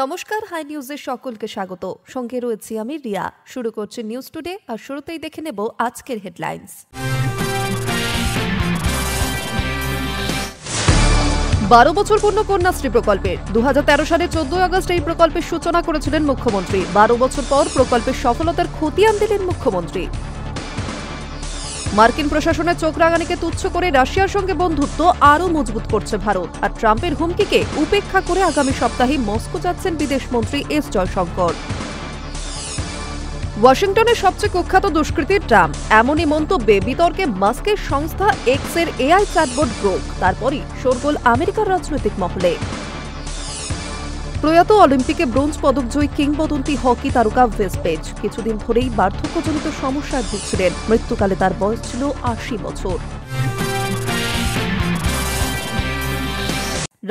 নমস্কার, হাই নিউজের সকলকে স্বাগত। সঙ্গে রয়েছি আমি রিয়া। শুরু করছি নিউজ টুডে, আর শুরুতেই দেখে নেব আজকের হেডলাইন্স। 12 বছর পূর্ণ কন্যাশ্রী প্রকল্পের 2013 সালে 14 আগস্ট এই প্রকল্পের সূচনা করেছিলেন মুখ্যমন্ত্রী। 12 বছর পর প্রকল্পের সফলতার খতিয়ান দিলেন মুখ্যমন্ত্রী। মার্কিন প্রশাসনের চোখ রাঙানিকে তুচ্ছ করে রাশিয়ার সঙ্গে বন্ধুত্ব আরও মজবুত করছে ভারত। আর ট্রাম্পের হুমকিকে উপেক্ষা করে আগামী সপ্তাহে মস্কো যাচ্ছেন বিদেশমন্ত্রী এস জয়শঙ্কর। ওয়াশিংটনের সবচেয়ে কুখ্যাত দুষ্কৃতী ট্রাম্প, এমনই মন্তব্যে বিতর্কে মাস্কের সংস্থা এক্সের এআই চ্যাটবট গ্রোক। তারপরই শোরগোল আমেরিকার রাজনৈতিক মহলে। প্রয়াত অলিম্পিকে ব্রোঞ্জ পদকজয়ী কিংবদন্তি হকি তারকা ভেসপেজ কিছুদিন ধরেই বার্ধক্যজনিত সমস্যায় ভুগছিলেন। মৃত্যুকালে তার বয়স ছিল 80 বছর।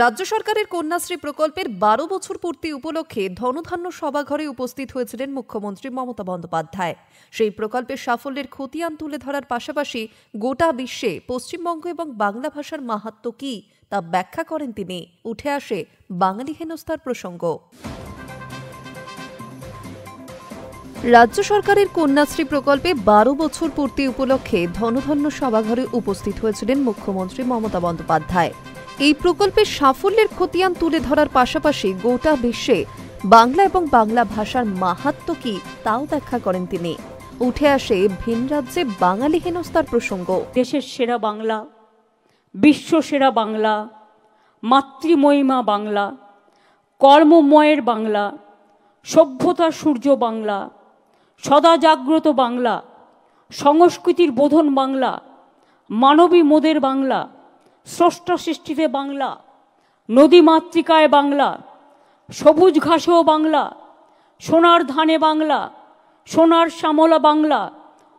রাজ্য সরকারের কন্যাশ্রী প্রকল্পের 12 বছর পূর্তি উপলক্ষে ধনধান্য সভাঘরে উপস্থিত হয়েছিলেন মুখ্যমন্ত্রী মমতা বন্দ্যোপাধ্যায়। সেই প্রকল্পের সাফল্যের খতিয়ান তুলে ধরার পাশাপাশি গোটা বিশ্বে পশ্চিমবঙ্গ এবং বাংলা ভাষার মাহাত্ম্য কী তা ব্যাখ্যা করেন তিনি। উঠে আসে বাঙালি হেনস্থার প্রসঙ্গ। রাজ্য সরকারের কন্যাশ্রী প্রকল্পে 12 বছর পূর্তি উপলক্ষে ধনধান্য সভাঘরে উপস্থিত হয়েছিলেন মুখ্যমন্ত্রী মমতা বন্দ্যোপাধ্যায়। এই প্রকল্পের সাফল্যের খতিয়ান তুলে ধরার পাশাপাশি গোটা বিশ্বে বাংলা এবং বাংলা ভাষার মাহাত্ম্য কী তাও ব্যাখ্যা করেন তিনি। উঠে আসে ভিন রাজ্যে বাঙালি হেনস্থার প্রসঙ্গ। দেশের সেরা বাংলা, বিশ্ব সেরা বাংলা, মাতৃমহিমা বাংলা, কর্মময়ের বাংলা, সভ্যতার সূর্য বাংলা, সদা জাগ্রত বাংলা, সংস্কৃতির বোধন বাংলা, মানবী মোদের বাংলা, স্রষ্টা সৃষ্টিতে বাংলা, নদী মাতৃকায় বাংলা, সবুজ ঘাসেও বাংলা, সোনার ধানে বাংলা, সোনার শ্যামলা বাংলা,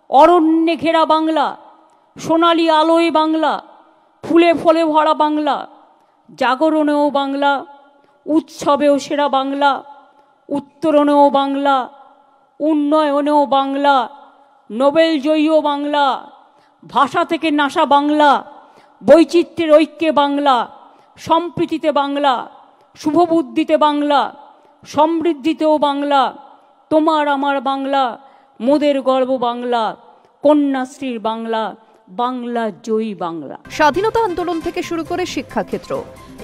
অরণ্যে ঘেরা বাংলা, সোনালি আলোয় বাংলা, ফুলে ফলে ভরা বাংলা, জাগরণেও বাংলা, উৎসবেও সেরা বাংলা, উত্তরণেও বাংলা, উন্নয়নেও বাংলা, নোবেলজয়ীও বাংলা, ভাষা থেকে নাসা বাংলা, বৈচিত্র্যের ঐক্যে বাংলা, সম্প্রীতিতে বাংলা, শুভবুদ্ধিতে বাংলা, সমৃদ্ধিতেও বাংলা, তোমার আমার বাংলা, মোদের গর্ব বাংলা, কন্যাশ্রীর বাংলা, বাংলা জয়ী বাংলা। স্বাধীনতা আন্দোলন থেকে শুরু করে শিক্ষাক্ষেত্র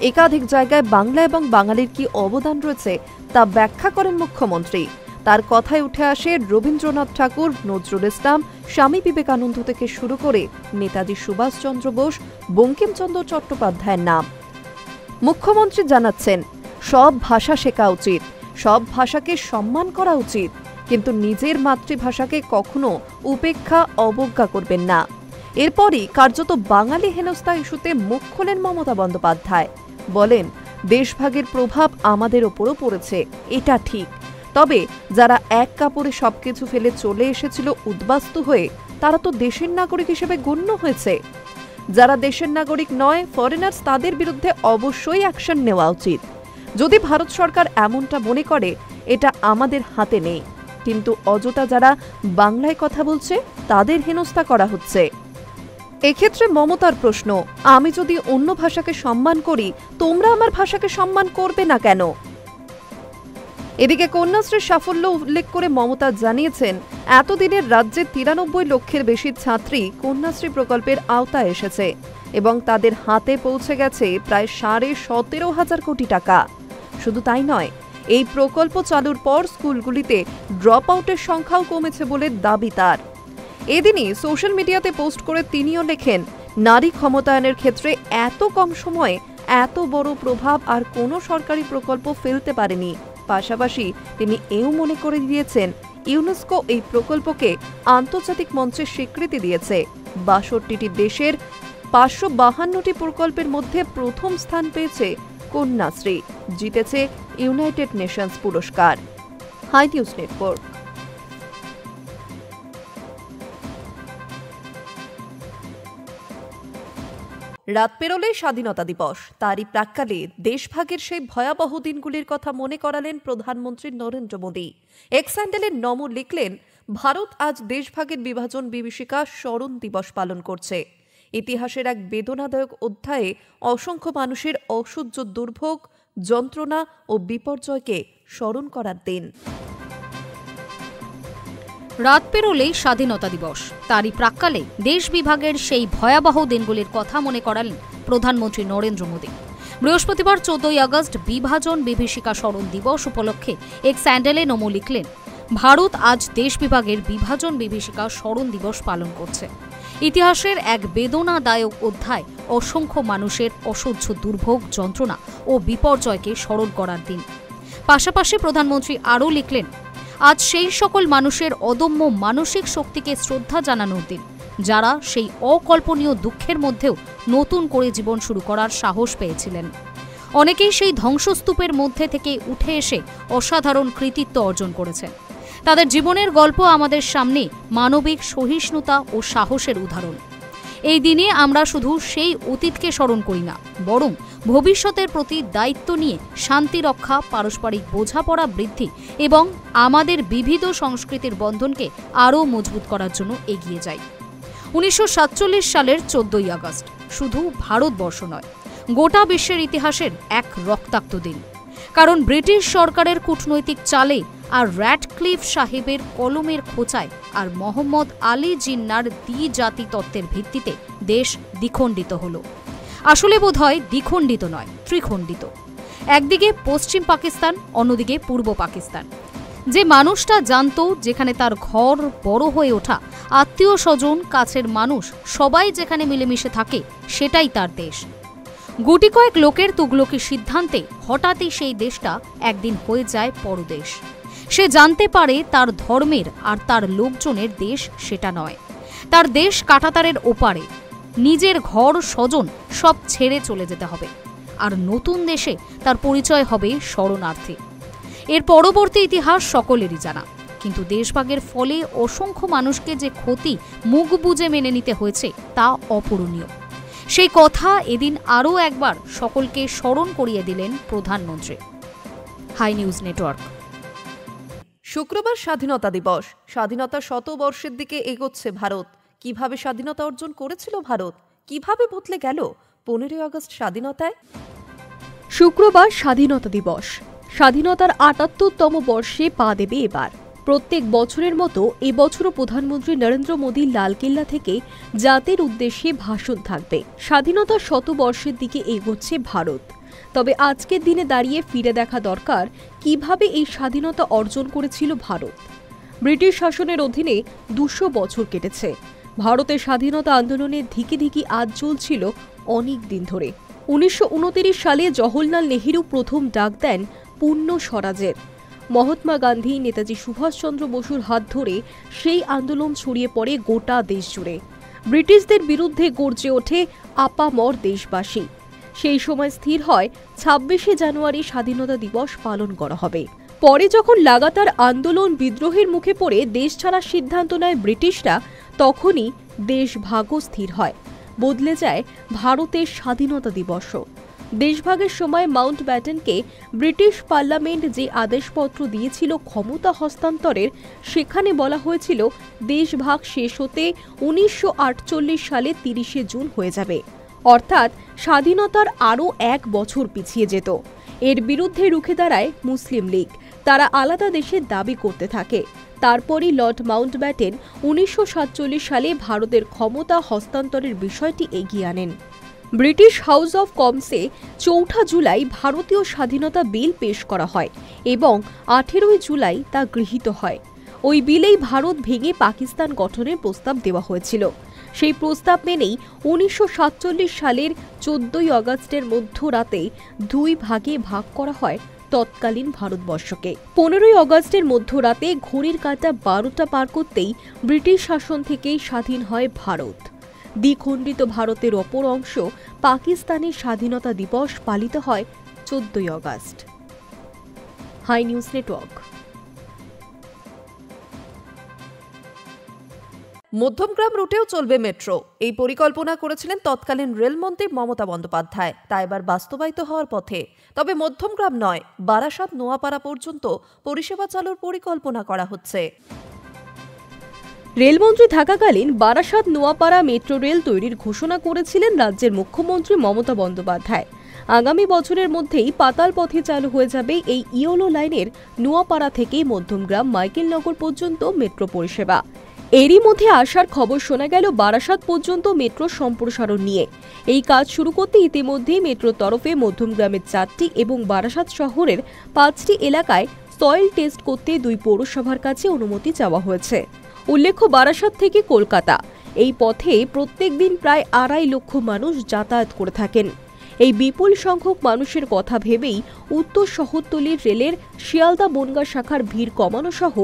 একাধিক জায়গায় বাংলা এবং বাঙালির কি অবদান রয়েছে তা ব্যাখ্যা করেন মুখ্যমন্ত্রী। তার কথায় উঠে আসে রবীন্দ্রনাথ ঠাকুর, নজরুল ইসলাম, স্বামী বিবেকানন্দ থেকে শুরু করে নেতাজি সুভাষচন্দ্র বোস, বঙ্কিমচন্দ্র চট্টোপাধ্যায়ের নাম। মুখ্যমন্ত্রী জানাচ্ছেন, সব ভাষা শেখা উচিত, সব ভাষাকে সম্মান করা উচিত, কিন্তু নিজের মাতৃভাষাকে কখনো উপেক্ষা অবজ্ঞা করবেন না। এরপরই কার্যত বাঙালি হেনস্থা ইস্যুতে মুখ খোলেন মমতা বন্দ্যোপাধ্যায়। বলেন, দেশভাগের প্রভাব আমাদের ওপরও পড়েছে, এটা ঠিক। তবে যারা এক কাপড়ে সবকিছু ফেলে চলে এসেছিল উদ্বাস্তু হয়ে, তারা তো দেশের নাগরিক হিসেবে গণ্য হয়েছে। যারা দেশের নাগরিক নয়, ফরেনার্স, তাদের বিরুদ্ধে অবশ্যই অ্যাকশন নেওয়া উচিত। যদি ভারত সরকার এমনটা মনে করে, এটা আমাদের হাতে নেই, কিন্তু অযথা যারা বাংলায় কথা বলছে তাদের হেনস্থা করা হচ্ছে। এক্ষেত্রে মমতার প্রশ্ন, আমি যদি অন্য ভাষাকে সম্মান করি, তোমরা আমার ভাষাকে সম্মান করবে না কেন? এদিকে কন্যাশ্রীর সাফল্য উল্লেখ করে মমতা জানিয়েছেন, এতদিনের রাজ্যে 93 লক্ষের বেশি ছাত্রী কন্যাশ্রী প্রকল্পের আওতায় এসেছে এবং তাদের হাতে পৌঁছে গেছে প্রায় 17,500 কোটি টাকা। শুধু তাই নয়, এই প্রকল্প চালুর পর স্কুলগুলিতে ড্রপ আউটের সংখ্যাও কমেছে বলে দাবি তার। এদিনই সোশ্যাল মিডিয়াতে পোস্ট করে তিনিও লেখেন, নারী ক্ষমতায়নের ক্ষেত্রে এত কম সময়ে এত বড় প্রভাব আর কোনো সরকারি প্রকল্প ফেলতে পারেনি। পাশাপাশি তিনি এও মনে করে দিয়েছেন, ইউনেস্কো এই প্রকল্পকে আন্তর্জাতিক মঞ্চে স্বীকৃতি দিয়েছে। 62টি দেশের 552টি প্রকল্পের মধ্যে প্রথম স্থান পেয়েছে কন্যাশ্রী, জিতেছে ইউনাইটেড নেশনস পুরস্কার। Hi news network. রাত পেরোলেই স্বাধীনতা দিবস, তারই প্রাক্কালে দেশভাগের সেই ভয়াবহ দিনগুলির কথা মনে করালেন প্রধানমন্ত্রী নরেন্দ্র মোদী। এক্স হ্যান্ডেলে নমো লিখলেন, ভারত আজ দেশভাগের বিভাজন বিভীষিকা স্মরণ দিবস পালন করছে। ইতিহাসের এক বেদনাদায়ক অধ্যায়ে অসংখ্য মানুষের অসহ্য দুর্ভোগ, যন্ত্রণা ও বিপর্যয়কে স্মরণ করার দিন। রাত পেরোলেই স্বাধীনতা দিবস। তারই প্রাক্কালে দেশ বিভাগের সেই ভয়াবহ দিনগুলির কথা মনে করালেন প্রধানমন্ত্রী নরেন্দ্র মোদী। বৃহস্পতিবার 14ই আগস্ট বিভাজন বিভীষিকা স্মরণ দিবস উপলক্ষে এক স্যান্ডেলে নমো লিখলেন, ভারত আজ দেশ বিভাগের বিভাজন বিভীষিকা স্মরণ দিবস পালন করছে। ইতিহাসের এক বেদনাদায়ক অধ্যায়, অসংখ্য মানুষের অসহ্য দুর্ভোগ, যন্ত্রণা ও বিপর্যয়কে স্মরণ করার দিন। পাশাপাশি প্রধানমন্ত্রী আরও লিখলেন, আজ সেই সকল মানুষের অদম্য মানসিক শক্তিকে শ্রদ্ধা জানানোর দিন, যারা সেই অকল্পনীয় দুঃখের মধ্যেও নতুন করে জীবন শুরু করার সাহস পেয়েছিলেন। অনেকেই সেই ধ্বংসস্তূপের মধ্যে থেকে উঠে এসে অসাধারণ কৃতিত্ব অর্জন করেছেন। তাদের জীবনের গল্প আমাদের সামনে মানবিক সহিষ্ণুতা ও সাহসের উদাহরণ। এই দিনে আমরা শুধু সেই অতীতকে স্মরণ করি না, বরং ভবিষ্যতের প্রতি দায়িত্ব নিয়ে শান্তি রক্ষা, পারস্পরিক বোঝাপড়া বৃদ্ধি এবং আমাদের বিবিধ সংস্কৃতির বন্ধনকে আরও মজবুত করার জন্য এগিয়ে যাই। 1947 সালের 14ই আগস্ট শুধু ভারতবর্ষ নয়, গোটা বিশ্বের ইতিহাসের এক রক্তাক্ত দিন। কারণ ব্রিটিশ সরকারের কূটনৈতিক চালে আর র্যাডক্লিফ সাহেবের কলমের খোঁচায় আর মোহাম্মদ আলী জিন্নার দ্বিজাতি তত্ত্বের ভিত্তিতে দেশ দ্বিখণ্ডিত হল। আসলে বোধহয় দ্বিখণ্ডিত নয়, ত্রিখণ্ডিত। একদিকে পশ্চিম পাকিস্তান, অন্যদিকে পূর্ব পাকিস্তান। যে মানুষটা জানত যেখানে তার ঘর, বড় হয়ে ওঠা আত্মীয় স্বজন, কাছের মানুষ সবাই যেখানে মিলেমিশে থাকে, সেটাই তার দেশ। গুটি কয়েক লোকের তুগলকি সিদ্ধান্তে হঠাৎই সেই দেশটা একদিন হয়ে যায় পরদেশ। সে জানতে পারে তার ধর্মের আর তার লোকজনের দেশ সেটা নয়। তার দেশ কাঁটাতারের ওপারে। নিজের ঘর, স্বজন সব ছেড়ে চলে যেতে হবে। আর নতুন দেশে তার পরিচয় হবে শরণার্থী। এর পরবর্তী ইতিহাস সকলেরই জানা। কিন্তু দেশভাগের ফলে অসংখ্য মানুষকে যে ক্ষতি মুখ বুজে মেনে নিতে হয়েছে তা অপূরণীয়। সেই কথা এদিন আরও একবার সকলকে স্মরণ করিয়ে দিলেন প্রধানমন্ত্রী। Hi news network. শুক্রবার স্বাধীনতা দিবস। স্বাধীনতার শতবর্ষের দিকে এগোচ্ছে ভারত। কিভাবে স্বাধীনতা অর্জন করেছিল ভারত? কিভাবে বদলে গেল 15ই আগস্ট স্বাধীনতায়? শুক্রবার স্বাধীনতা দিবস। স্বাধীনতার ৭৮তম বর্ষে পা দেবে এবার। প্রত্যেক বছরের মতো এবছরও প্রধানমন্ত্রী নরেন্দ্র মোদী লালকেল্লা থেকে জাতির উদ্দেশ্যে ভাষণ থাকবে। স্বাধীনতার শতবর্ষের দিকে এগোচ্ছে ভারত। তবে আজকের দিনে দাঁড়িয়ে ফিরে দেখা দরকার কিভাবে এই স্বাধীনতা অর্জন করেছিল ভারত। ব্রিটিশ শাসনের অধীনে 200 বছর কেটেছে। ভারতের স্বাধীনতা আন্দোলনের ধিকি ধিকি আজ চলছিল অনেক দিন ধরে। 1929 সালে জওহরলাল নেহেরু প্রথম ডাক দেন পূর্ণ স্বরাজের। মহাত্মা গান্ধী, নেতাজি সুভাষচন্দ্র বসুর হাত ধরে সেই আন্দোলন ছড়িয়ে পড়ে গোটা দেশ জুড়ে। ব্রিটিশদের বিরুদ্ধে গর্জে ওঠে আপামর দেশবাসী। সেই সময় স্থির হয় 26শে জানুয়ারি স্বাধীনতা দিবস পালন করা হবে। পরে যখন লাগাতার আন্দোলন, বিদ্রোহের মুখে পড়ে দেশ ছাড়ার সিদ্ধান্ত নেয় ব্রিটিশরা, তখনই দেশ ভাগও স্থির হয়। বদলে যায় ভারতের স্বাধীনতা দিবসও। দেশভাগের সময় মাউন্ট ব্যাটেনকে ব্রিটিশ পার্লামেন্ট যে আদেশপত্র দিয়েছিল ক্ষমতা হস্তান্তরের, সেখানে বলা হয়েছিল দেশভাগ শেষ হতে 1948 সালে 30শে জুন হয়ে যাবে। অর্থাৎ স্বাধীনতার আরও 1 বছর পিছিয়ে যেত। এর বিরুদ্ধে রুখে দাঁড়ায় মুসলিম লীগ। তারা আলাদা দেশের দাবি করতে থাকে। তারপরই লর্ড মাউন্টব্যাটেন 1947 সালে ভারতের ক্ষমতা হস্তান্তরের বিষয়টি এগিয়ে আনেন। ব্রিটিশ হাউস অব কমন্সে 4 জুলাই ভারতীয় স্বাধীনতা বিল পেশ করা হয় এবং 18 জুলাই তা গৃহীত হয়। ওই বিলেই ভারত ভেঙে পাকিস্তান গঠনের প্রস্তাব দেওয়া হয়েছিল। সেই প্রস্তাব মেনেই 1947 সালের 14ই আগস্টের মধ্যরাতে 2 ভাগে ভাগ করা হয় তৎকালীন ভারতবর্ষকে। 15ই আগস্টের মধ্যরাতে ঘড়ির কাঁটা 12টা পার করতেই ব্রিটিশ শাসন থেকেই স্বাধীন হয় ভারত। দ্বিখণ্ডিত ভারতের অপর অংশ পাকিস্তানের স্বাধীনতা দিবস পালিত হয় 14ই আগস্ট। High news network. মধ্যমগ্রাম রুটেও চলবে মেট্রো। এই পরিকল্পনা করেছিলেন তৎকালীন রেলমন্ত্রী মমতা বন্দ্যোপাধ্যায়। তা এবার বাস্তবায়িত হওয়ার পথে। তবে মধ্যমগ্রাম নয়, বারাসাত নোয়াপাড়া পর্যন্ত পরিষেবা চালুর পরিকল্পনা করা হচ্ছে। রেলমন্ত্রী থাকাকালীন বারাসাত নোয়াপাড়া মেট্রো রেল তৈরির ঘোষণা করেছিলেন রাজ্যের মুখ্যমন্ত্রী মমতা বন্দ্যোপাধ্যায়। আগামী বছরের মধ্যেই পাতাল পথে চালু হয়ে যাবে এই ইয়োলো লাইনের নোয়াপাড়া থেকে মধ্যমগ্রাম মাইকেলনগর পর্যন্ত মেট্রো পরিষেবা। এরই মধ্যে আসার খবর শোনা গেল বারাসাত পর্যন্ত মেট্রো সম্প্রসারণ নিয়ে। এই কাজ শুরু করতে ইতিমধ্যেই মেট্রোর তরফে মধ্যমগ্রামের 4টি এবং বারাসাত শহরের 5টি এলাকায় সয়েল টেস্ট করতে 2 পৌরসভার কাছে অনুমতি চাওয়া হয়েছে। উল্লেখ্য, বারাসাত থেকে কলকাতা এই পথে প্রত্যেক দিন প্রায় 2.5 লক্ষ মানুষ যাতায়াত করে থাকেন। এই বিপুল সংখ্যক মানুষের কথা ভেবেই উত্তর শহরতলির রেলের শিয়ালদা বনগাঁ শাখার ভিড় কমানো সহ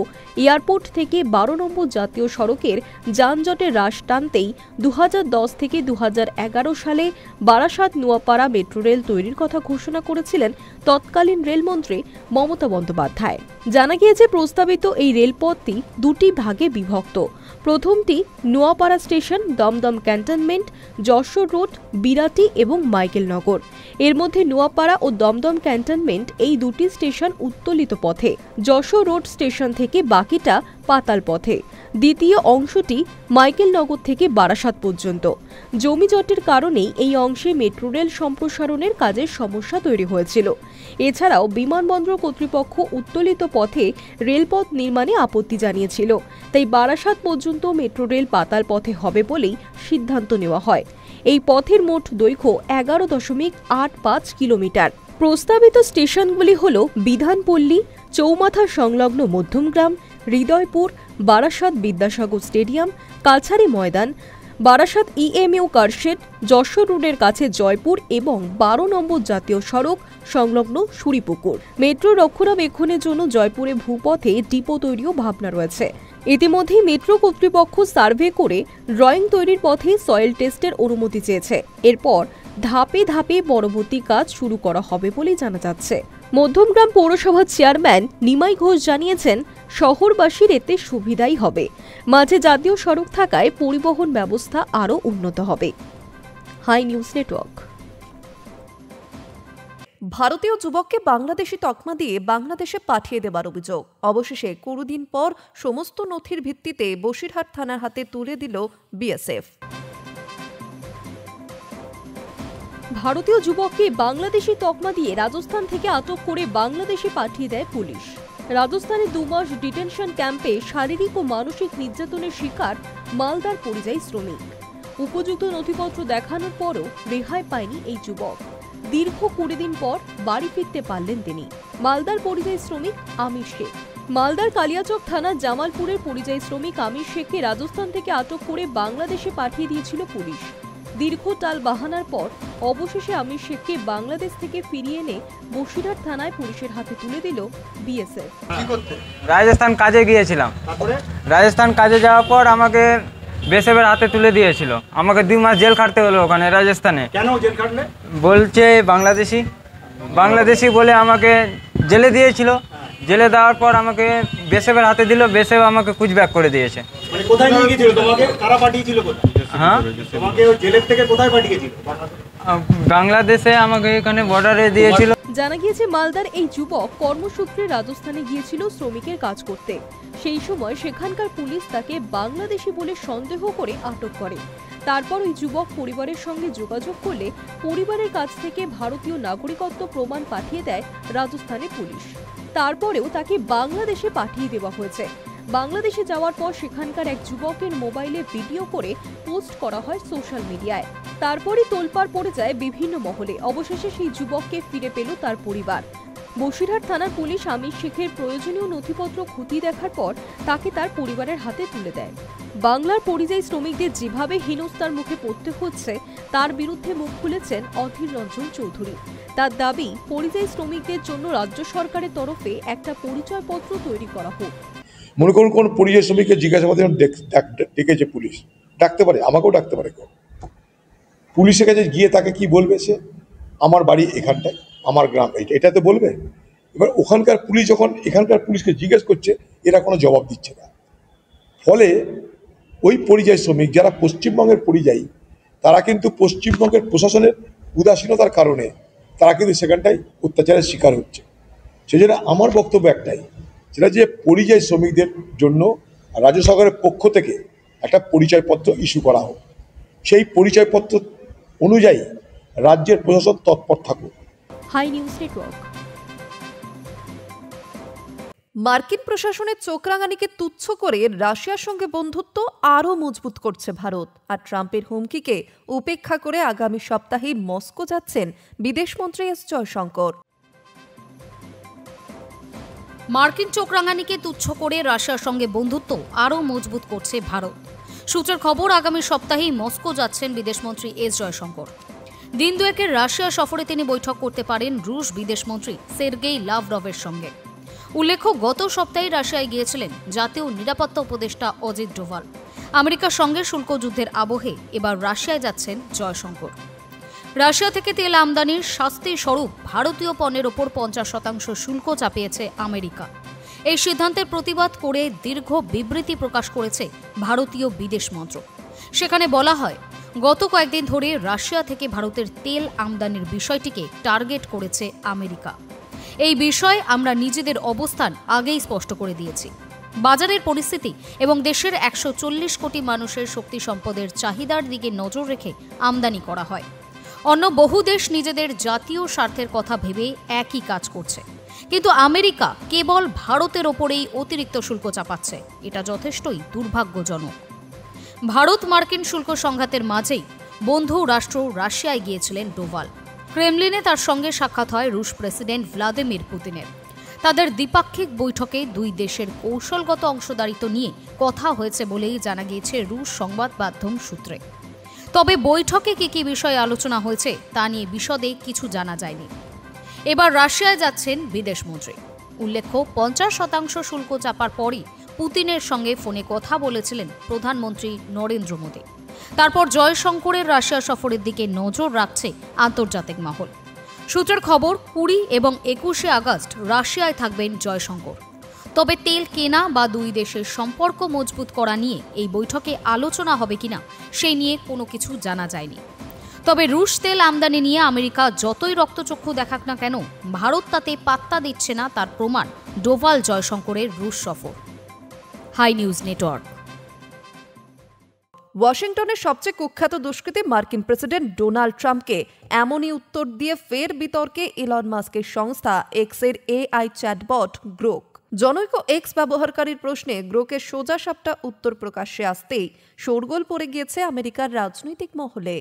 এয়ারপোর্ট থেকে 12 নম্বর জাতীয় সড়কের যানজটের হ্রাস টানতেই 2010 থেকে 2011 সালে বারাসাত নোয়াপাড়া মেট্রো রেল তৈরির কথা ঘোষণা করেছিলেন তৎকালীন রেলমন্ত্রী মমতা বন্দ্যোপাধ্যায়। জানা গিয়েছে, প্রস্তাবিত এই রেলপথটি 2টি ভাগে বিভক্ত। প্রথমটি Noapara station, Dum Dum cantonment, Jessore road, Birati এবং মাইকেলনগর। এর মধ্যে নোয়াপাড়া ও দমদম ক্যান্টনমেন্ট এই 2টি স্টেশন উত্তোলিত পথে, যশোর রোড স্টেশন থেকে বাকিটা পাতাল পথে। দ্বিতীয় অংশটি মাইকেলনগর থেকে বারাসাত পর্যন্ত। জমিজটের কারণেই এই অংশে মেট্রো রেল সম্প্রসারণের কাজের সমস্যা তৈরি হয়েছিল। এছাড়াও বিমানবন্দর কর্তৃপক্ষ উত্তোলিত পথে রেলপথ নির্মাণে আপত্তি জানিয়েছিল। তাই বারাসাত পর্যন্ত মেট্রো রেল পাতাল পথে হবে বলেই সিদ্ধান্ত নেওয়া হয়। এই পথের মোট দৈর্ঘ্য 11.85 কিলোমিটার। প্রস্তাবিত স্টেশনগুলি হল বিধানপল্লী, চৌমাথা সংলগ্ন মধ্যমগ্রাম, হৃদয়পুর, বারাসাত বিদ্যাসাগর স্টেডিয়াম, কাছারি ময়দান, বারাসাত ইএমইউ কারশেড, যশোর রোডের কাছে জয়পুর এবং 12 নম্বর জাতীয় সড়ক সংলগ্ন সুরিপুকুর। মেট্রো রক্ষণাবেক্ষণের জন্য জয়পুরে ভূপথে ডিপো তৈরিও ভাবনা রয়েছে। ইতিমধ্যেই মেট্রো কর্তৃপক্ষ সার্ভে করে ড্রয়িং তৈরির পথে সয়েল টেস্টের অনুমতি চেয়েছে। এরপর ধাপে ধাপে পরবর্তী কাজ শুরু করা হবে বলে জানা যাচ্ছে। মধ্যমগ্রাম পৌরসভার চেয়ারম্যান নিমাই ঘোষ জানিয়েছেন, শহরবাসীর এতে সুবিধাই হবে। মাঝে জাতীয় সড়ক থাকায় পরিবহন ব্যবস্থা আরও উন্নত হবে। Hi news Network. ভারতীয় যুবককে বাংলাদেশি তকমা দিয়ে বাংলাদেশে পাঠিয়ে দেবার অভিযোগ। অবশেষে 20 দিন পর সমস্ত নথির ভিত্তিতে বসিরহাট থানার হাতে তুলে দিল বিএসএফ। ভারতীয় যুবককে বাংলাদেশি তকমা দিয়ে রাজস্থান থেকে আটক করে বাংলাদেশে পাঠিয়ে দেয় পুলিশ। রাজস্থানে 2 মাস ডিটেনশন ক্যাম্পে শারীরিক ও মানসিক নির্যাতনের শিকার মালদার পরিযায়ী শ্রমিক। উপযুক্ত নথিপত্র দেখানোর পরও রেহাই পায়নি এই যুবক। দীর্ঘ 20 দিন পর বাড়ি ফিরতে পারলেন তিনি। মালদার পরিযায়ী শ্রমিক আমির শেখ। মালদার কালিয়াচক থানার জামালপুরের পরিযায়ী শ্রমিক আমির শেখকে রাজস্থান থেকে আটক করে বাংলাদেশে পাঠিয়ে দিয়েছিল পুলিশ। দীর্ঘ টাল বাহানার পর অবশেষে আমির শেখকে বাংলাদেশ থেকে ফিরিয়ে এনে বসিরহাট থানায় পুলিশের হাতে তুলে দিল বিএসএফ। রাজস্থান কাজে গিয়েছিলাম। রাজস্থান কাজে যাওয়ার পর আমাকে বিএসএফের হাতে তুলে দিয়েছিল। আমাকে 2 মাস জেল খাটতে হলো ওখানে রাজস্থানে। কেন জেল খাটলে? বলছে বাংলাদেশি বলে আমাকে জেলে দিয়েছিল। জেলে দেওয়ার পর আমাকে বিএসএফের হাতে দিল। বিএসএফ আমাকে কুচব্যাক করে দিয়েছে। মানে কোথায় নিয়ে গিয়েছিল তোমাকে? কারা পাঠিয়েছিল কোথায়? হ্যাঁ, তোমাকে ওই জেলের থেকে কোথায় পাঠিয়েছিল? বাংলাদেশে আমাকে এখানে বর্ডারে দিয়েছিল। জানা গিয়েছে, মালদার এই যুবক কর্মসূত্রে রাজস্থানে গিয়েছিল শ্রমিকের কাজ করতে। সেই সময় সেখানকার পুলিশ তাকে বাংলাদেশি বলে সন্দেহ করে আটক করে। তারপর ওই যুবক পরিবারের সঙ্গে যোগাযোগ করলে পরিবারের কাছ থেকে ভারতীয় নাগরিকত্ব প্রমাণ পাঠিয়ে দেয় রাজস্থানের পুলিশ। তারপরেও তাকে বাংলাদেশে পাঠিয়ে দেওয়া হয়েছে। বাংলাদেশে যাওয়ার পর সেখানকার এক যুবকের মোবাইলে ভিডিও করে পোস্ট করা হয় সোশ্যাল মিডিয়ায়। তারপরই তোলপাড় পড়ে যায় বিভিন্ন মহলে। অবশেষে সেই যুবককে ফিরে পেল তার পরিবার। বসিরহাট থানার পুলিশ আমির শেখের প্রয়োজনীয় নথিপত্র খতিয়ে দেখার পর তাকে তার পরিবারের হাতে তুলে দেয়। বাংলার পরিযায়ী শ্রমিকদের যেভাবে হেনস্থার মুখে পড়তে হচ্ছে তার বিরুদ্ধে মুখ খুলেছেন অধীর রঞ্জন চৌধুরী। তার দাবি, পরিযায়ী শ্রমিকদের জন্য রাজ্য সরকারের তরফে একটা পরিচয়পত্র তৈরি করা হোক। মনে করুন কোন পরিযায়ী শ্রমিককে জিজ্ঞাসাবাদে ডেকেছে পুলিশ, ডাকতে পারে, আমাকেও ডাকতে পারে। পুলিশের কাছে গিয়ে তাকে কি বলবে? সে আমার বাড়ি এখানটায়, আমার গ্রাম এটা তো বলবে। এবার ওখানকার পুলিশ যখন এখানকার পুলিশকে জিজ্ঞেস করছে, এরা কোনো জবাব দিচ্ছে না। ফলে ওই পরিযায়ী শ্রমিক যারা পশ্চিমবঙ্গের পরিযায়ী, তারা কিন্তু পশ্চিমবঙ্গের প্রশাসনের উদাসীনতার কারণে তারা কিন্তু সেখানটায় অত্যাচারের শিকার হচ্ছে। সেজন্য আমার বক্তব্য একটাই, সেটা যে পরিযায়ী শ্রমিকদের জন্য রাজ্য সরকারের পক্ষ থেকে একটা পরিচয়পত্র ইস্যু করা হোক। সেই পরিচয়পত্র অনুযায়ী রাজ্যের প্রশাসন তৎপর থাকুক। Hi news Network. মার্কিন প্রশাসনের চোখ রাঙানিকে তুচ্ছ করে রাশিয়ার সঙ্গে বন্ধুত্ব আরও মজবুত করছে ভারত। আর ট্রাম্পের হুমকিকে উপেক্ষা করে আগামী সপ্তাহে মস্কো যাচ্ছেন বিদেশমন্ত্রী এস জয়শঙ্কর। মার্কিন চোখ রাঙানিকে তুচ্ছ করে রাশিয়ার সঙ্গে বন্ধুত্ব আরও মজবুত করছে ভারত। সূত্রের খবর, আগামী সপ্তাহেই মস্কো যাচ্ছেন বিদেশমন্ত্রী এস জয়শঙ্কর। দিন দুয়েকের রাশিয়া সফরে তিনি বৈঠক করতে পারেন রুশ বিদেশমন্ত্রী সের্গেই লাভরভের সঙ্গে। উল্লেখ্য, গত সপ্তাহে রাশিয়ায় গিয়েছিলেন জাতীয় নিরাপত্তা উপদেষ্টা অজিত ডোভাল। আমেরিকার সঙ্গে শুল্ক যুদ্ধের আবহে এবার রাশিয়ায় যাচ্ছেন জয়শঙ্কর। রাশিয়া থেকে তেল আমদানির শাস্তি স্বরূপ ভারতীয় পণ্যের ওপর 50% শুল্ক চাপিয়েছে আমেরিকা। এই সিদ্ধান্তের প্রতিবাদ করে দীর্ঘ বিবৃতি প্রকাশ করেছে ভারতীয় বিদেশ মন্ত্রক। সেখানে বলা হয়, গত কয়েকদিন ধরে রাশিয়া থেকে ভারতের তেল আমদানির বিষয়টিকে টার্গেট করেছে আমেরিকা। এই বিষয়ে আমরা নিজেদের অবস্থান আগেই স্পষ্ট করে দিয়েছি। বাজারের পরিস্থিতি এবং দেশের 140 কোটি মানুষের শক্তি সম্পদের চাহিদার দিকে নজর রেখে আমদানি করা হয়। অন্য বহু দেশ নিজেদের জাতীয় স্বার্থের কথা ভেবে একই কাজ করছে, কিন্তু আমেরিকা কেবল ভারতের ওপরেই অতিরিক্ত শুল্ক চাপাচ্ছে। এটা যথেষ্টই দুর্ভাগ্যজনক। ভারত মার্কিন শুল্ক সংঘাতের মাঝেই বন্ধু রাষ্ট্র রাশিয়ায় গিয়েছিলেন ডোভাল। ক্রেমলিনে তার সঙ্গে সাক্ষাৎ হয় রুশ প্রেসিডেন্ট ভ্লাদিমির পুতিনের। তাদের দ্বিপাক্ষিক বৈঠকে দুই দেশের কৌশলগত অংশীদারিত্ব নিয়ে কথা হয়েছে বলেই জানা গিয়েছে রুশ সংবাদ মাধ্যম সূত্রে। তবে বৈঠকে কি বিষয়ে আলোচনা হয়েছে তা নিয়ে বিশদে কিছু জানা যায়নি। এবার রাশিয়ায় যাচ্ছেন বিদেশমন্ত্রী। উল্লেখ্য, 50% শুল্ক চাপার পরই পুতিনের সঙ্গে ফোনে কথা বলেছিলেন প্রধানমন্ত্রী নরেন্দ্র মোদী। তারপর জয়শঙ্করের রাশিয়া সফরের দিকে নজর রাখছে আন্তর্জাতিক মহল। সূত্রের খবর, 20 এবং 21 আগস্ট রাশিয়ায় থাকবেন জয়শঙ্কর। তবে তেল কেনা বা দুই দেশের সম্পর্ক মজবুত করা নিয়ে এই বৈঠকে আলোচনা হবে কিনা সেই নিয়ে কোনো কিছু জানা যায়নি। তবে রুশ তেল আমদানি নিয়ে আমেরিকা যতই রক্তচক্ষু দেখাক না কেন, ভারত তাতে পাত্তা দিচ্ছে না, তার প্রমাণ ডোভাল জয়শঙ্করের রুশ সফর। Hi news Network. ওয়াশিংটনের সবচেয়ে কুখ্যাত দুষ্কৃতী মার্কিন প্রেসিডেন্ট ডোনাল্ড ট্রাম্পকে এমনই উত্তর দিয়ে ফের বিতর্কে ইলন মাস্কের সংস্থা এক্সের এআই চ্যাটবট গ্রোক। জনৈক এক্স ব্যবহারকারীর প্রশ্নে গ্রোকের সোজাসাপটা উত্তর প্রকাশ্যে আসতেই শোরগোল পড়ে গিয়েছে আমেরিকার রাজনৈতিক মহলে।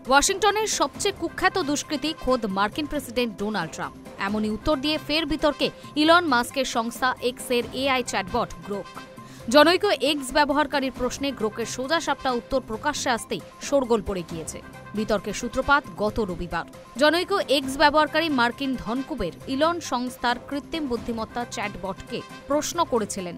ওয়াশিংটনের সবচেয়ে কুখ্যাত দুষ্কৃতী খোদ মার্কিন প্রেসিডেন্ট ডোনাল্ড ট্রাম্প। এমনই উত্তর দিয়ে ফের বিতর্কে ইলন মাস্কের সংস্থা এক্সের এআই চ্যাটবট গ্রোক। জনৈক এক্স ব্যবহারকারীর প্রশ্নে গ্রোকের সোজাসাপটা উত্তর প্রকাশ্যে আসতেই শোরগোল পড়ে গিয়েছে। বিতর্কের সূত্রপাত গত রবিবার। জনৈক এক্স ব্যবহারকারী মার্কিন ধনকুবের ইলন সংস্থার কৃত্রিম বুদ্ধিমত্তা চ্যাটবটকে প্রশ্ন করেছিলেন,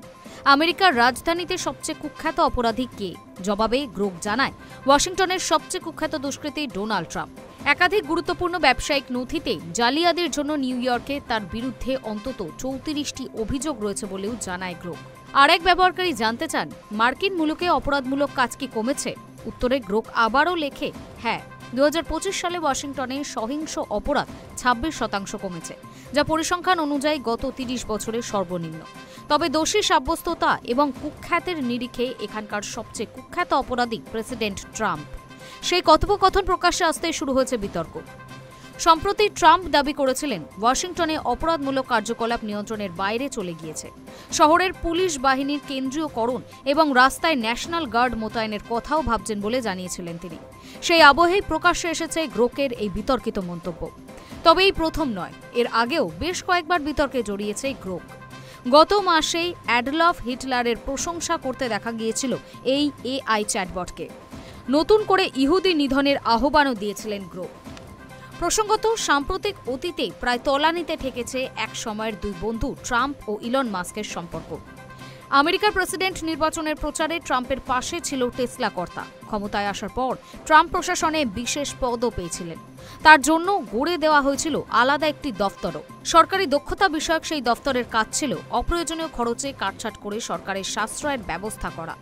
আমেরিকার রাজধানীতে সবচেয়ে কুখ্যাত অপরাধী কে? জবাবে গ্রোক জানায়, ওয়াশিংটনের সবচেয়ে কুখ্যাত দুষ্কৃতী ডোনাল্ড ট্রাম্প। একাধিক গুরুত্বপূর্ণ ব্যবসায়িক নথিতে জালিয়াতির জন্য নিউ ইয়র্কে তার বিরুদ্ধে অন্তত 34টি অভিযোগ রয়েছে বলেও জানায় গ্রোক। আরেক ব্যবহারকারী জানতে চান, মার্কিন মুলুকে অপরাধমূলক কাজ কি কমেছে? উত্তরে গ্রোক আবারও লেখে, হ্যাঁ, 2025 সালে ওয়াশিংটনে সহিংস অপরাধ 26% কমেছে, যা পরিসংখ্যান অনুযায়ী গত 30 বছরের সর্বনিম্ন। তবে দোষী সাব্যস্ততা এবং কুখ্যাতের নিরিখে এখানকার সবচেয়ে কুখ্যাত অপরাধী প্রেসিডেন্ট ট্রাম্প। সেই কথোপকথন প্রকাশ্যে আসতেই শুরু হয়েছে বিতর্ক। সম্প্রতি ট্রাম্প দাবি করেছিলেন ওয়াশিংটনে অপরাধমূলক কার্যকলাপ নিয়ন্ত্রণের বাইরে চলে গিয়েছে। শহরের পুলিশ বাহিনীর কেন্দ্রীয়করণ এবং রাস্তায় ন্যাশনাল গার্ড মোতায়েনের কথাও ভাবছেন বলে জানিয়েছিলেন তিনি। সেই আবহেই প্রকাশ্যে এসেছে গ্রোকের এই বিতর্কিত মন্তব্য। তবে এই প্রথম নয়, এর আগেও বেশ কয়েকবার বিতর্কে জড়িয়েছে গ্রোক। গত মাসেই অ্যাডলফ হিটলারের প্রশংসা করতে দেখা গিয়েছিল এই এআই চ্যাটবটকে। নতুন করে ইহুদি নিধনের আহ্বানও দিয়েছিলেন গ্রোক। প্রসঙ্গত, সাম্প্রতিক অতীতে প্রায় তলানিতে ঠেকেছে এক সময়ের দুই বন্ধু ট্রাম্প ও ইলন মাস্কের সম্পর্ক। আমেরিকার প্রেসিডেন্ট নির্বাচনের প্রচারে ট্রাম্পের পাশে ছিল টেসলা কর্তা। ক্ষমতায় আসার পর ট্রাম্প প্রশাসনে বিশেষ পদও পেয়েছিলেন। তার জন্য গড়ে দেওয়া হয়েছিল আলাদা একটি দফতরও। সরকারি দক্ষতা বিষয়ক সেই দফতরের কাজ ছিল অপ্রয়োজনীয় খরচে কাটছাট করে সরকারের সাশ্রয়ের ব্যবস্থা করা।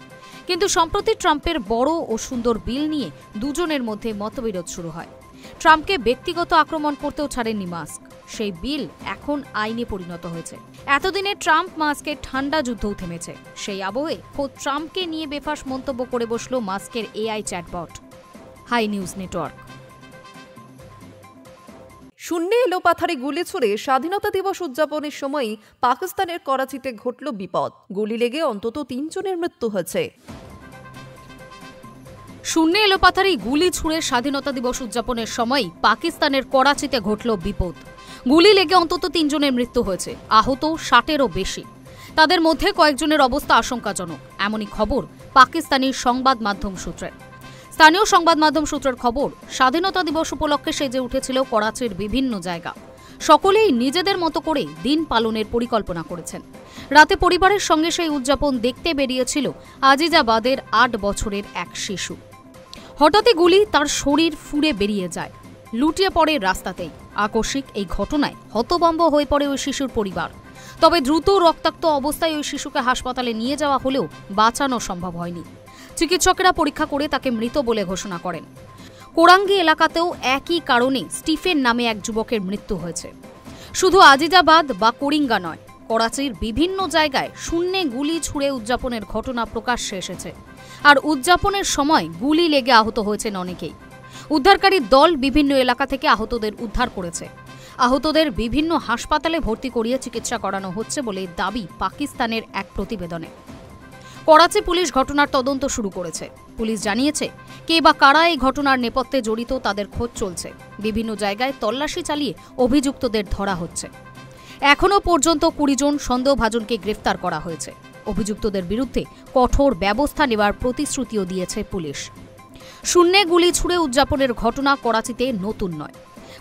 কিন্তু সম্প্রতি ট্রাম্পের বড় ও সুন্দর বিল নিয়ে দুজনের মধ্যে মতবিরোধ শুরু হয়। ট্রাম্পকে ব্যক্তিগত আক্রমণ করতেও ছাড়েননি মাস্ক। সেই বিল এখন আইনে পরিণত হয়েছে। এতদিনে ট্রাম্প মাস্কের ঠান্ডা যুদ্ধও থেমেছে। সেই আবহে খোদ ট্রাম্পকে নিয়ে বেফাঁস মন্তব্য করে বসল মাস্কের AI chatbot. Hi news Network. শূন্যে এলোপাথারি গুলি ছুড়ে স্বাধীনতা দিবস উদযাপনের সময়ই পাকিস্তানের করাচিতে ঘটল বিপদ। গুলি লেগে অন্তত 3 জনের মৃত্যু হয়েছে। শূন্যে এলোপাথারি গুলি ছুড়ে স্বাধীনতা দিবস উদযাপনের সময়ই পাকিস্তানের করাচিতে ঘটল বিপদ। গুলি লেগে অন্তত 3 জনের মৃত্যু হয়েছে, আহত 60-এরও বেশি। তাদের মধ্যে কয়েকজনের অবস্থা আশঙ্কাজনক, এমনই খবর পাকিস্তানি সংবাদ মাধ্যম সূত্রে। স্থানীয় সংবাদ মাধ্যম সূত্রের খবর, স্বাধীনতা দিবস উপলক্ষে সেজে উঠেছিল করাচির বিভিন্ন জায়গা। সকলেই নিজেদের মতো করে দিন পালনের পরিকল্পনা করেছেন। রাতে পরিবারের সঙ্গে সেই উদযাপন দেখতে বেরিয়েছিল আজিজাবাদের 8 বছরের এক শিশু। হঠাৎই গুলি তার শরীর ফুঁড়ে বেরিয়ে যায়, লুটিয়ে পড়ে রাস্তাতেই। আকস্মিক এই ঘটনায় হতভম্ব হয়ে পড়ে ওই শিশুর পরিবার। তবে দ্রুত রক্তাক্ত অবস্থায় ওই শিশুকে হাসপাতালে নিয়ে যাওয়া হলেও বাঁচানো সম্ভব হয়নি। চিকিৎসকেরা পরীক্ষা করে তাকে মৃত বলে ঘোষণা করেন। কোরাঙ্গি এলাকাতেও একই কারণে স্টিফেন নামে এক যুবকের মৃত্যু হয়েছে। শুধু আজিজাবাদ বা কোরিঙ্গা নয়, করাচির বিভিন্ন জায়গায় শূন্যে গুলি ছুড়ে উদযাপনের ঘটনা প্রকাশ্যে এসেছে। আর উদযাপনের সময় গুলি লেগে আহত হয়েছেন অনেকেই। উদ্ধারকারী দল বিভিন্ন এলাকা থেকে আহতদের উদ্ধার করেছে। আহতদের বিভিন্ন হাসপাতালে ভর্তি করিয়ে চিকিৎসা করানো হচ্ছে বলে দাবি পাকিস্তানের এক প্রতিবেদনে। করাচি পুলিশ ঘটনার তদন্ত শুরু করেছে। পুলিশ জানিয়েছে, কে বা কারা এই ঘটনার নেপথ্যে জড়িত তাদের খোঁজ চলছে। বিভিন্ন জায়গায় তল্লাশি চালিয়ে অভিযুক্তদের ধরা হচ্ছে। এখনও পর্যন্ত 20 জন সন্দেহভাজনকে গ্রেফতার করা হয়েছে। অভিযুক্তদের বিরুদ্ধে কঠোর ব্যবস্থা নেওয়ার প্রতিশ্রুতিও দিয়েছে পুলিশ। শূন্যে গুলি ছুড়ে উদযাপনের ঘটনা করাচিতে নতুন নয়।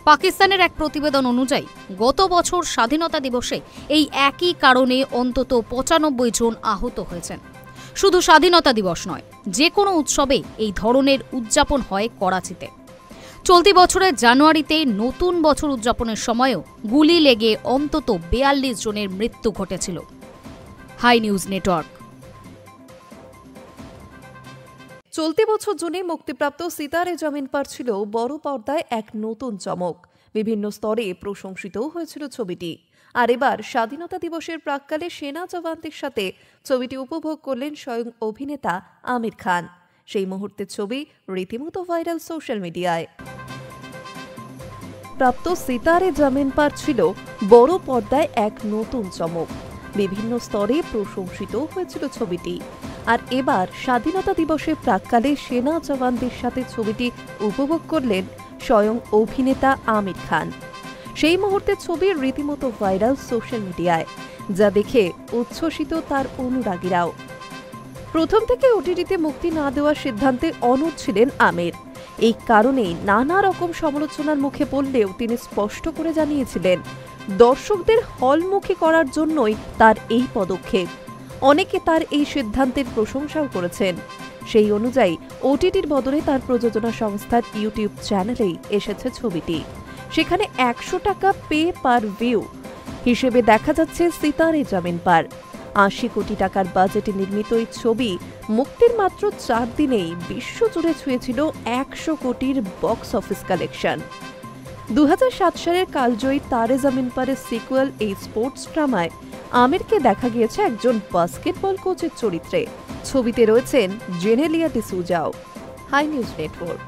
পাকিস্তানের এক প্রতিবেদন অনুযায়ী গত বছর স্বাধীনতা দিবসে এই একই কারণে অন্তত 95 জন আহত হয়েছেন। শুধু স্বাধীনতা দিবস নয়, যে কোনো উৎসবে এই ধরনের উদযাপন হয় করাচিতে। চলতি বছরের জানুয়ারিতে নতুন বছর উদযাপনের সময়ও গুলি লেগে অন্তত 42 জনের মৃত্যু ঘটেছিল। Hi news Network. চলতি বছর জুনে মুক্তিপ্রাপ্ত সিতারে জমিন পার ছিল বড় পর্দায় এক নতুন চমক। বিভিন্ন স্তরে প্রশংসিতও হয়েছিল ছবিটি। আর এবার স্বাধীনতা দিবসের প্রাক্কালে সেনা জওয়ানদের সাথে ছবিটি উপভোগ করলেন স্বয়ং অভিনেতা আমির খান। সেই মুহূর্তের ছবি রীতিমতো ভাইরাল সোশ্যাল মিডিয়ায়। প্রাপ্ত সিতারে জমিন পার ছিল বড় পর্দায় এক নতুন চমক। বিভিন্ন স্তরে প্রশংসিত হয়েছিল ছবিটি। আর এবার স্বাধীনতা দিবসের প্রাক্কালে সেনা জওয়ানদের সাথে ছবিটি উপভোগ করলেন স্বয়ং অভিনেতা আমির খান। সেই মুহূর্তের ছবি রীতিমতো ভাইরাল সোশ্যাল মিডিয়ায়, যা দেখে উচ্ছ্বসিত তার অনুরাগীরাও। প্রথম থেকে ওটিটিতে মুক্তি না দেওয়ার সিদ্ধান্তে অনড় ছিলেন আমির। এই কারণেই নানা রকম সমালোচনার মুখে পড়লেও তিনি স্পষ্ট করে জানিয়েছিলেন, দর্শকদের হলমুখী করার জন্যই তার এই পদক্ষেপ। অনেকে তার এই সিদ্ধান্তের প্রশংসাও করেছেন। সেই অনুযায়ী ওটিটির বদলে তার প্রযোজনা সংস্থার ইউটিউব চ্যানেলেই এসেছে ছবিটি। সেখানে 100 টাকা পে পার ভিউ হিসেবে দেখা যাচ্ছে সিতারে জমিন পার। 80 কোটি টাকার বাজেটে নির্মিত এই ছবি মুক্তির মাত্র 4 দিনেই বিশ্বজুড়ে ছুঁয়েছিল 100 কোটির বক্স অফিস কালেকশন। 2007 সালের কালজয়ী তারে জমিন পারের সিকুয়েল এই স্পোর্টস ড্রামায় আমিরকে দেখা গিয়েছে একজন বাস্কেটবল কোচের চরিত্রে। ছবিতে রয়েছেন জেনেলিয়া ডিসুজাও। High news network.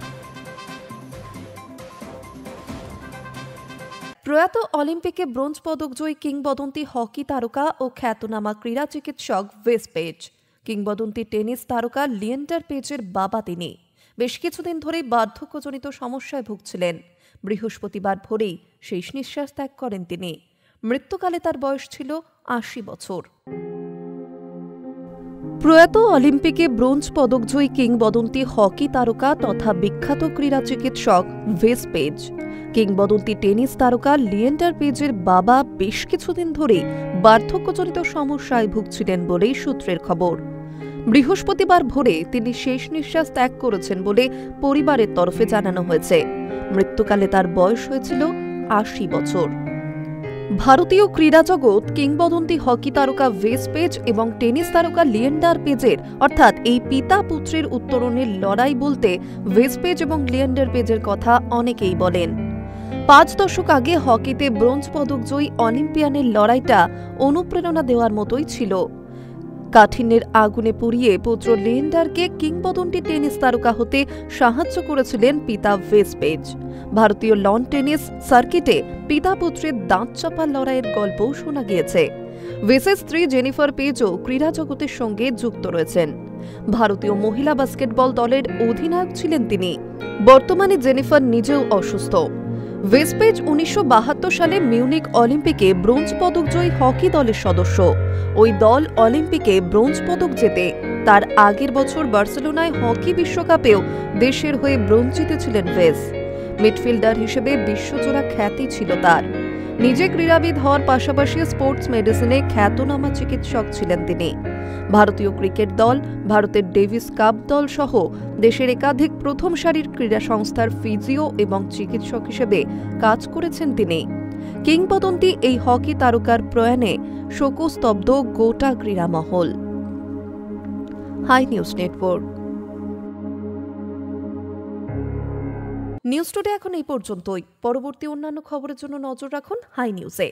প্রয়াত অলিম্পিকে ব্রোঞ্জ পদক জয়ী কিংবদন্তি হকি তারকা ও খ্যাতনামা ক্রীড়া চিকিৎসক ভেস পেজ, কিংবদন্তি টেনিস তারকা লিয়েন্ডার পেজের বাবা তিনি। বেশ কিছুদিন ধরেই বার্ধক্যজনিত সমস্যায় ভুগছিলেন। বৃহস্পতিবার ভোরেই শেষ নিঃশ্বাস ত্যাগ করেন তিনি। মৃত্যুকালে তার বয়স ছিল 80 বছর। প্রয়াত অলিম্পিকে ব্রোঞ্জ পদকজয়ী কিংবদন্তি হকি তারকা তথা বিখ্যাত ক্রীড়া চিকিৎসক ভেস পেজ, কিংবদন্তি টেনিস তারকা লিয়েন্ডার পেজের বাবা বেশ কিছুদিন ধরে বার্ধক্যজনিত সমস্যায় ভুগছিলেন বলেই সূত্রের খবর। বৃহস্পতিবার ভোরে তিনি শেষ নিঃশ্বাস ত্যাগ করেছেন বলে পরিবারের তরফে জানানো হয়েছে। মৃত্যুকালে তার বয়স হয়েছিল 80 বছর। ভারতীয় ক্রীড়া জগৎ কিংবদন্তি হকি তারকা ভেস পেজ এবং টেনিস তারকা লিয়েন্ডার পেজের অর্থাৎ এই পিতা পুত্রের উত্তরণের লড়াই বলতে ভেস পেজ এবং লিয়েন্ডার পেজের কথা অনেকেই বলেন। 5 দশক আগে হকিতে ব্রোঞ্জ পদক জয়ী অলিম্পিয়ানের লড়াইটা অনুপ্রেরণা দেওয়ার মতোই ছিল। কাঠিন্যের আগুনে পুড়িয়ে পুত্র লিয়েন্ডারকে কিংবদন্তি টেনিস তারকা হতে সাহায্য করেছিলেন পিতা ভেস পেজ। ভারতীয় লন টেনিস সার্কিটে পিতা পুত্রের দাঁত চাপা লড়াইয়ের গল্পও শোনা গিয়েছে। ভেসের স্ত্রী জেনিফার পেজও ক্রীড়া জগতের সঙ্গে যুক্ত রয়েছেন। ভারতীয় মহিলা বাস্কেটবল দলের অধিনায়ক ছিলেন তিনি। বর্তমানে জেনিফার নিজেও অসুস্থ। ভেস পেজ 1972 সালে মিউনিক অলিম্পিকে ব্রোঞ্জ পদক জয়ী হকি দলের সদস্য। ওই দল অলিম্পিকে ব্রোঞ্জ পদক জেতে তার আগের বছর বার্সেলোনায় হকি বিশ্বকাপেও দেশের হয়ে ব্রোঞ্জ জিতেছিলেন ভেস। মিডফিল্ডার হিসেবে বিশ্বজোড়া খ্যাতি ছিল তার। নিজে ক্রীড়াবিদ হওয়ার পাশাপাশি স্পোর্টস মেডিসিনে খ্যাতনামা চিকিৎসক ছিলেন তিনি। ভারতীয় ক্রিকেট দল, ভারতের ডেভিস কাপ দল সহ দেশের একাধিক প্রথম সারির ক্রীড়া সংস্থার ফিজিও এবং চিকিৎসক হিসেবে কাজ করেছেন তিনি। কিংবদন্তি এই হকি তারকার প্রয়াণে শোকস্তব্ধ গোটা ক্রীড়া মহল। Hi news Network. News Today এখন এই পর্যন্তই। পরবর্তী অন্যান্য খবরের জন্য নজর রাখুন হাই নিউজে।